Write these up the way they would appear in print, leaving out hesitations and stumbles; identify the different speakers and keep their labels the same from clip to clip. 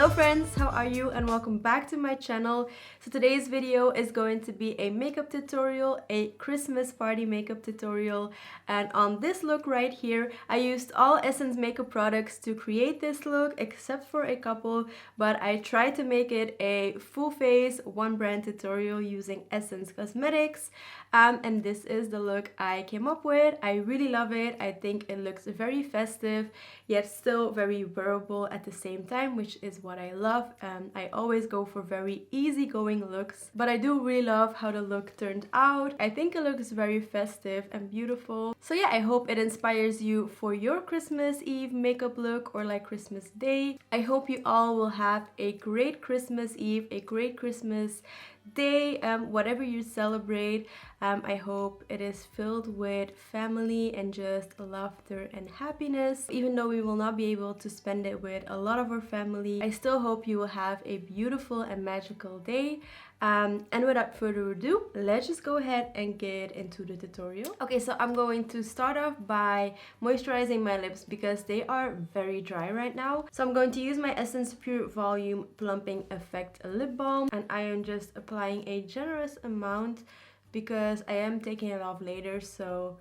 Speaker 1: Hello friends, how are you? And welcome back to my channel. So today's video is going to be a makeup tutorial, a Christmas party makeup tutorial. And on this look right here, I used all Essence makeup products to create this look except for a couple, but I tried to make it a full face one brand tutorial using Essence Cosmetics. And this is the look I came up with. I really love it. I think it looks very festive yet still very wearable at the same time, which is what I love. I always go for very easygoing looks, but I do really love how the look turned out. I think it looks very festive and beautiful. So yeah, I hope it inspires you for your Christmas Eve makeup look or like Christmas Day. I hope you all will have a great Christmas Eve, a great Christmas day, whatever you celebrate. I hope it is filled with family and just laughter and happiness. Even though we will not be able to spend it with a lot of our family, I still hope you will have a beautiful and magical day. And without further ado, let's just go ahead and get into the tutorial. Okay, so I'm going to start off by moisturizing my lips because they are very dry right now. So I'm going to use my Essence Pure Volume Plumping Effect Lip Balm, and I am just applying a generous amount because I am taking it off later, so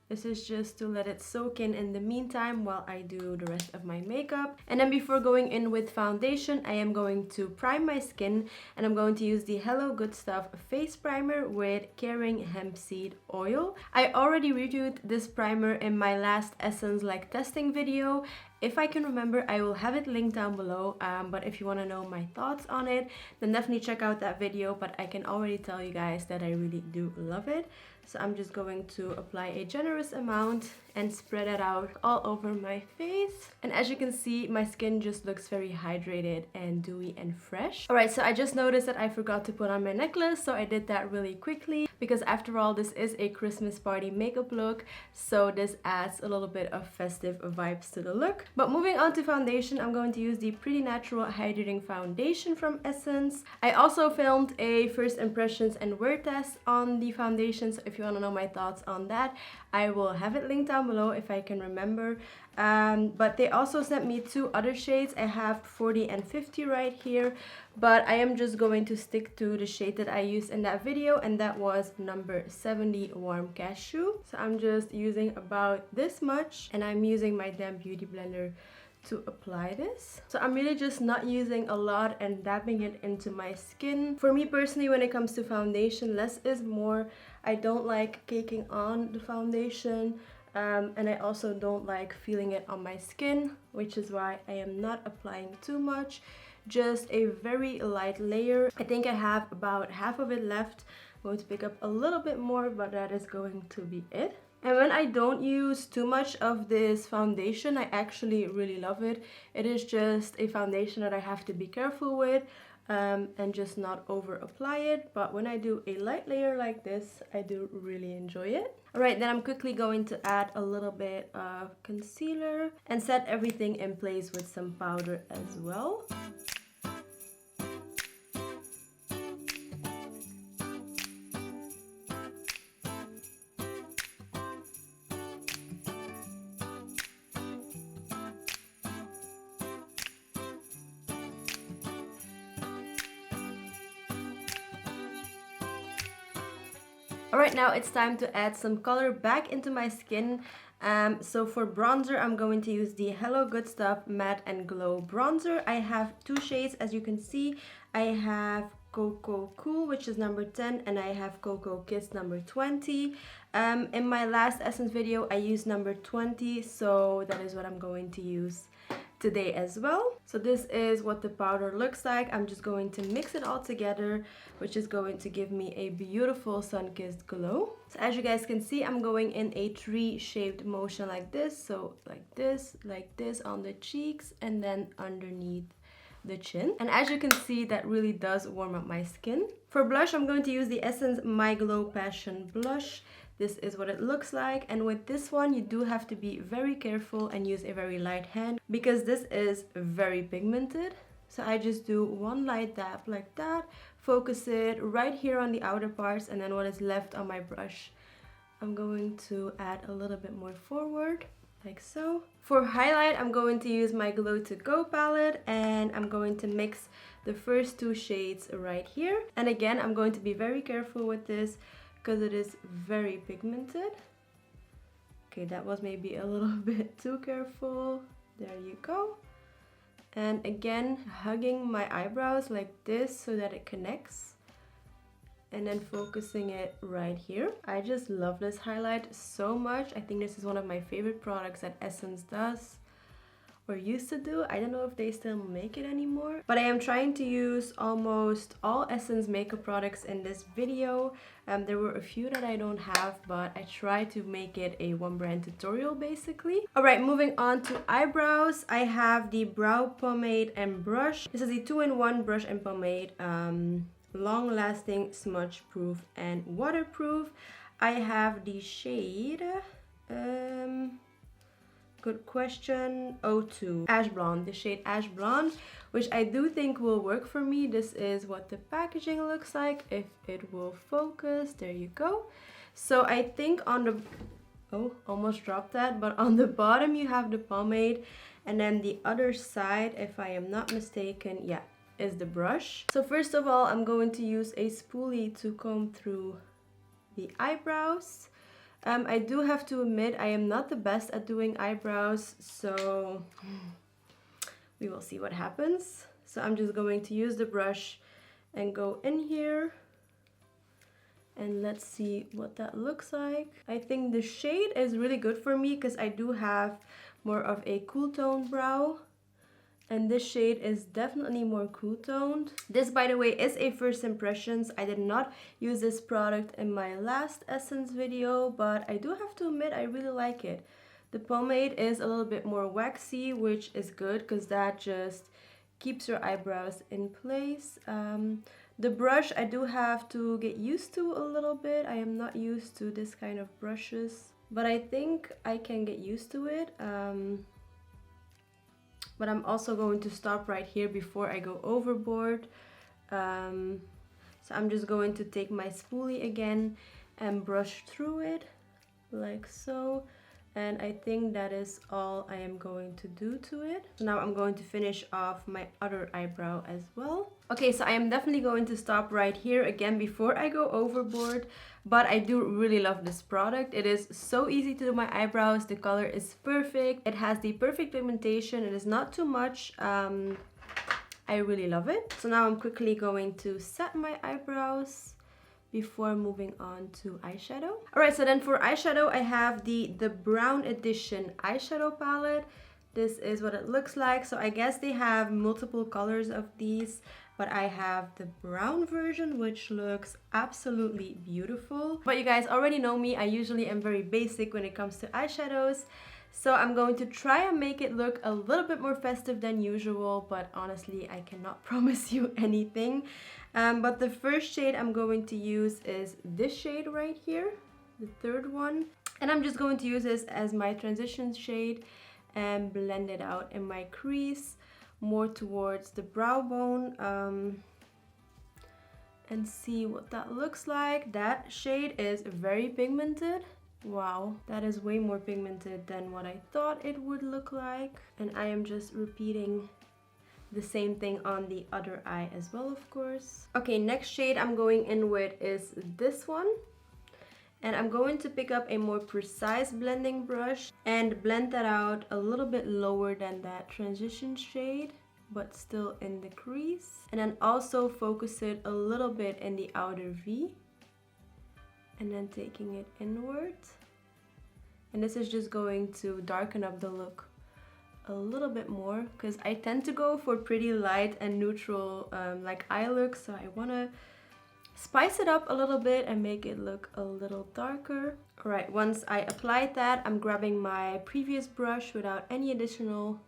Speaker 1: this is just to let it soak in the meantime while I do the rest of my makeup. And then before going in with foundation, I am going to prime my skin, and I'm going to use the Hello Good Stuff Face Primer with Caring Hemp Seed Oil. I already reviewed this primer in my last Essence testing video. If I can remember, I will have it linked down below, but if you want to know my thoughts on it, then definitely check out that video. But I can already tell you guys that I really do love it. So I'm just going to apply a generous amount and spread it out all over my face. And as you can see, my skin just looks very hydrated and dewy and fresh. Alright, so I just noticed that I forgot to put on my necklace, so I did that really quickly because after all, this is a Christmas party makeup look, so this adds a little bit of festive vibes to the look. But moving on to foundation, I'm going to use the Pretty Natural Hydrating Foundation from Essence. I also filmed a first impressions and wear test on the foundation, so if you want to know my thoughts on that, I will have it linked down below if I can remember. But they also sent me two other shades. I have 40 and 50 right here, but I am just going to stick to the shade that I used in that video, and that was number 70 Warm Cashew. So I'm just using about this much, and I'm using my damp beauty blender to apply this. So I'm really just not using a lot and dabbing it into my skin. For me personally, when it comes to foundation, less is more. I don't like caking on the foundation, and I also don't like feeling it on my skin, which is why I am not applying too much. Just a very light layer. I think I have about half of it left. I'm going to pick up a little bit more, but that is going to be it. And when I don't use too much of this foundation, I actually really love it. It is just a foundation that I have to be careful with and just not over apply it. But when I do a light layer like this, I do really enjoy it. Alright, then I'm quickly going to add a little bit of concealer and set everything in place with some powder as well. Alright, now it's time to add some color back into my skin. So for bronzer, I'm going to use the Hello Good Stuff Matte and Glow Bronzer. I have two shades, as you can see. I have Cocoa Cool, which is number 10, and I have Cocoa Kiss number 20. In my last Essence video, I used number 20, so that is what I'm going to use today as well. So this is what the powder looks like. I'm just going to mix it all together, which is going to give me a beautiful sun-kissed glow. So as you guys can see, I'm going in a tree-shaped motion like this. So like this on the cheeks, and then underneath the chin. And as you can see, that really does warm up my skin. For blush, I'm going to use the Essence My Glow Passion Blush. This is what it looks like, and with this one you do have to be very careful and use a very light hand because this is very pigmented. So I just do one light dab like that, focus it right here on the outer parts, and then what is left on my brush, I'm going to add a little bit more forward. like so. For highlight, I'm going to use my Glow to Go palette, and I'm going to mix the first two shades right here. And again, I'm going to be very careful with this because it is very pigmented. Okay, that was maybe a little bit too careful. There you go. And again, hugging my eyebrows like this so that it connects. And then focusing it right here. I just love this highlight so much. I think this is one of my favorite products that Essence does or used to do. I don't know if they still make it anymore. But I am trying to use almost all Essence makeup products in this video. There were a few that I don't have, but I tried to make it a one brand tutorial basically. Alright, moving on to eyebrows. I have the brow pomade and brush. This is the 2-in-1 brush and pomade. Long lasting, smudge proof and waterproof. I have the shade good question, 02 Ash Blonde, the shade Ash Blonde, which I do think will work for me. This is what the packaging looks like, if it will focus. There you go. So I think on the, oh, almost dropped that, but on the bottom you have the pomade, and then the other side, if I am not mistaken, yeah, is the brush. So first of all, I'm going to use a spoolie to comb through the eyebrows. I do have to admit I am not the best at doing eyebrows, so we will see what happens. So I'm just going to use the brush and go in here, and let's see what that looks like. I think the shade is really good for me because I do have more of a cool tone brow. And this shade is definitely more cool toned. This, by the way, is a first impressions. I did not use this product in my last Essence video, but I do have to admit I really like it. The pomade is a little bit more waxy, which is good because that just keeps your eyebrows in place. The brush I do have to get used to a little bit. I am not used to this kind of brushes, but I think I can get used to it. But I'm also going to stop right here before I go overboard. So I'm just going to take my spoolie again and brush through it like so. And I think that is all I am going to do to it. So now I'm going to finish off my other eyebrow as well. Okay, so I am definitely going to stop right here again before I go overboard. But I do really love this product. It is so easy to do my eyebrows. The color is perfect. It has the perfect pigmentation. It is not too much. I really love it. So now I'm quickly going to set my eyebrows before moving on to eyeshadow. Alright, so then for eyeshadow, I have the Brown Edition eyeshadow palette. This is what it looks like. So I guess they have multiple colors of these, but I have the brown version, which looks absolutely beautiful. But you guys already know me. I usually am very basic when it comes to eyeshadows. So I'm going to try and make it look a little bit more festive than usual, but honestly, I cannot promise you anything. But the first shade I'm going to use is this shade right here, the third one. And I'm just going to use this as my transition shade and blend it out in my crease, more towards the brow bone, and see what that looks like. That shade is very pigmented. Wow, that is way more pigmented than what I thought it would look like. And I am just repeating the same thing on the other eye as well, of course. Okay, next shade I'm going in with is this one. And I'm going to pick up a more precise blending brush and blend that out a little bit lower than that transition shade, but still in the crease. And then also focus it a little bit in the outer V. And then taking it inward. And this is just going to darken up the look a little bit more, because I tend to go for pretty light and neutral like eye looks, so I want to spice it up a little bit and make it look a little darker. Alright, once I applied that, I'm grabbing my previous brush without any additional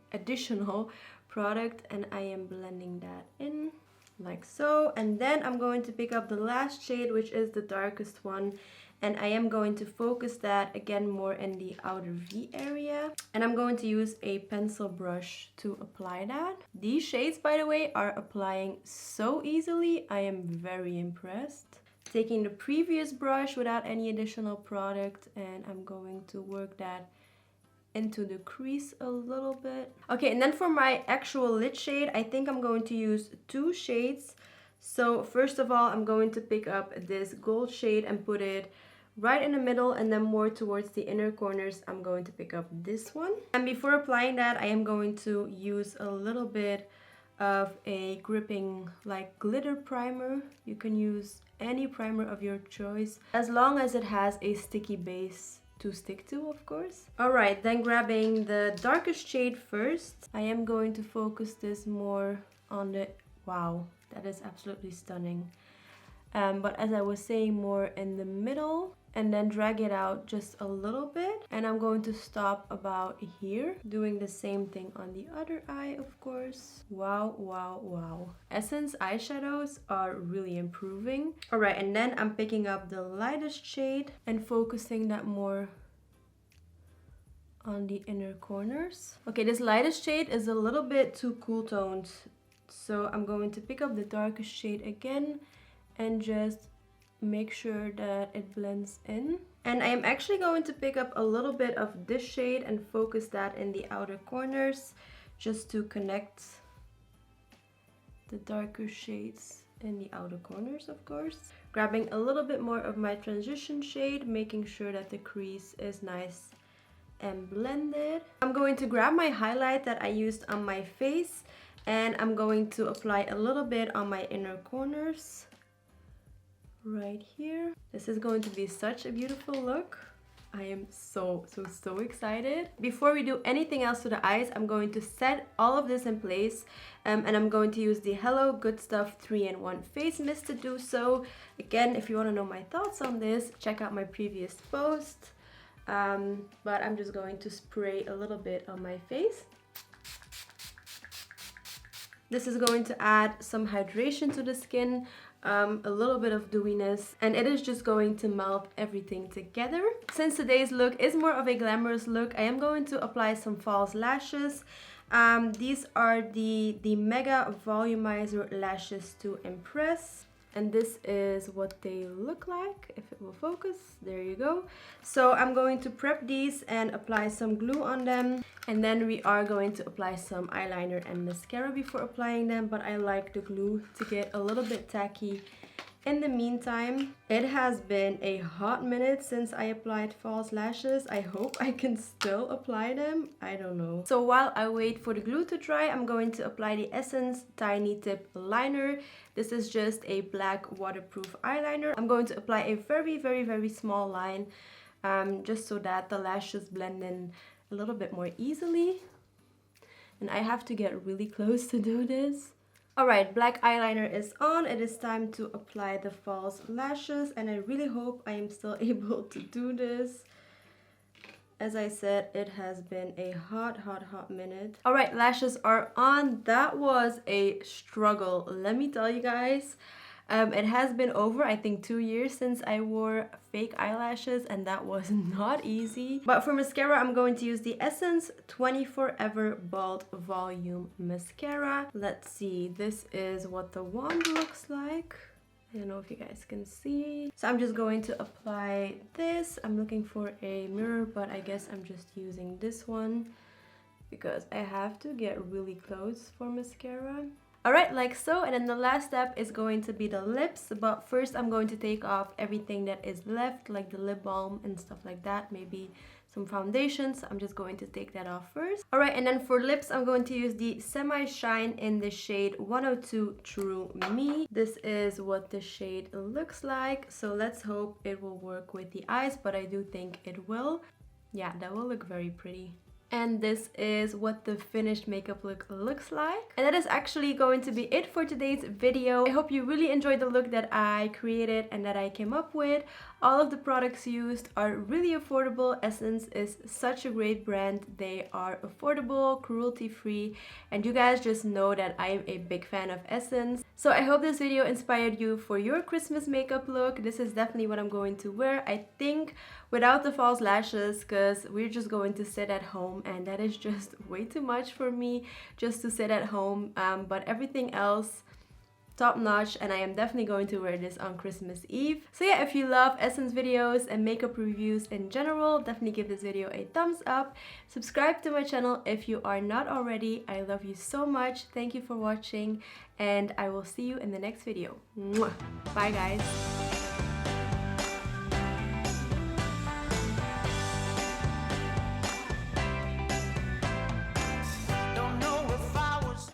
Speaker 1: product, and I am blending that in like so. And then I'm going to pick up the last shade, which is the darkest one, and I am going to focus that again more in the outer V area. And I'm going to use a pencil brush to apply that. These shades, by the way, are applying so easily. I am very impressed. Taking the previous brush without any additional product, and I'm going to work that into the crease a little bit. Okay, and then for my actual lid shade, I think I'm going to use 2 shades. So first of all, I'm going to pick up this gold shade and put it right in the middle, and then more towards the inner corners, I'm going to pick up this one. And before applying that, I am going to use a little bit of a gripping like glitter primer. You can use any primer of your choice, as long as it has a sticky base to stick to, of course. Alright, then grabbing the darkest shade first, I am going to focus this more on the, wow, that is absolutely stunning. But as I was saying, more in the middle, and then drag it out just a little bit. And I'm going to stop about here, doing the same thing on the other eye, of course. Wow, wow, wow. Essence eyeshadows are really improving. Alright, and then I'm picking up the lightest shade and focusing that more on the inner corners. Okay, this lightest shade is a little bit too cool toned, so I'm going to pick up the darkest shade again and just make sure that it blends in. And I am actually going to pick up a little bit of this shade and focus that in the outer corners, just to connect the darker shades in the outer corners, of course. Grabbing a little bit more of my transition shade, making sure that the crease is nice and blended. I'm going to grab my highlight that I used on my face, and I'm going to apply a little bit on my inner corners right here. This is going to be such a beautiful look. I am so excited. Before we do anything else to the eyes, I'm going to set all of this in place, and I'm going to use the Hello Good Stuff 3-in-1 face mist to do so. Again, if you want to know my thoughts on this, check out my previous post. But I'm just going to spray a little bit on my face. This is going to add some hydration to the skin, a little bit of dewiness, and it is just going to melt everything together. Since today's look is more of a glamorous look, I am going to apply some false lashes. These are the Mega Volumizer lashes to impress. And this is what they look like, if it will focus. There you go. So I'm going to prep these and apply some glue on them. And then we are going to apply some eyeliner and mascara before applying them. But I like the glue to get a little bit tacky. In the meantime, it has been a hot minute since I applied false lashes. I hope I can still apply them. I don't know. So while I wait for the glue to dry, I'm going to apply the Essence Tiny Tip Liner. This is just a black waterproof eyeliner. I'm going to apply a very small line, just so that the lashes blend in a little bit more easily. And I have to get really close to do this. Alright, black eyeliner is on. It is time to apply the false lashes, and I really hope I am still able to do this. As I said, it has been a hot minute. Alright, lashes are on. That was a struggle, let me tell you guys. It has been over, I think, 2 years since I wore fake eyelashes, and that was not easy. But for mascara, I'm going to use the Essence 24-Ever Bald Volume Mascara. Let's see, this is what the wand looks like. I don't know if you guys can see. So I'm just going to apply this. I'm looking for a mirror, but I guess I'm just using this one because I have to get really close for mascara. Alright, like so, and then the last step is going to be the lips, but first I'm going to take off everything that is left, like the lip balm and stuff like that, maybe some foundation, so I'm just going to take that off first. Alright, and then for lips, I'm going to use the Semi Shine in the shade 102 True Me. This is what the shade looks like, so let's hope it will work with the eyes, but I do think it will. Yeah, that will look very pretty. And this is what the finished makeup look looks like. And that is actually going to be it for today's video. I hope you really enjoyed the look that I created and that I came up with. All of the products used are really affordable. Essence is such a great brand. They are affordable, cruelty-free, and you guys just know that I am a big fan of Essence. So I hope this video inspired you for your Christmas makeup look. This is definitely what I'm going to wear, I think, without the false lashes, because we're just going to sit at home, and that is just way too much for me just to sit at home. But everything else, top notch, and I am definitely going to wear this on Christmas Eve. So yeah, if you love essence videos and makeup reviews in general, definitely give this video a thumbs up. Subscribe to my channel if you are not already. I love you so much. Thank you for watching, and I will see you in the next video. Mwah. Bye guys.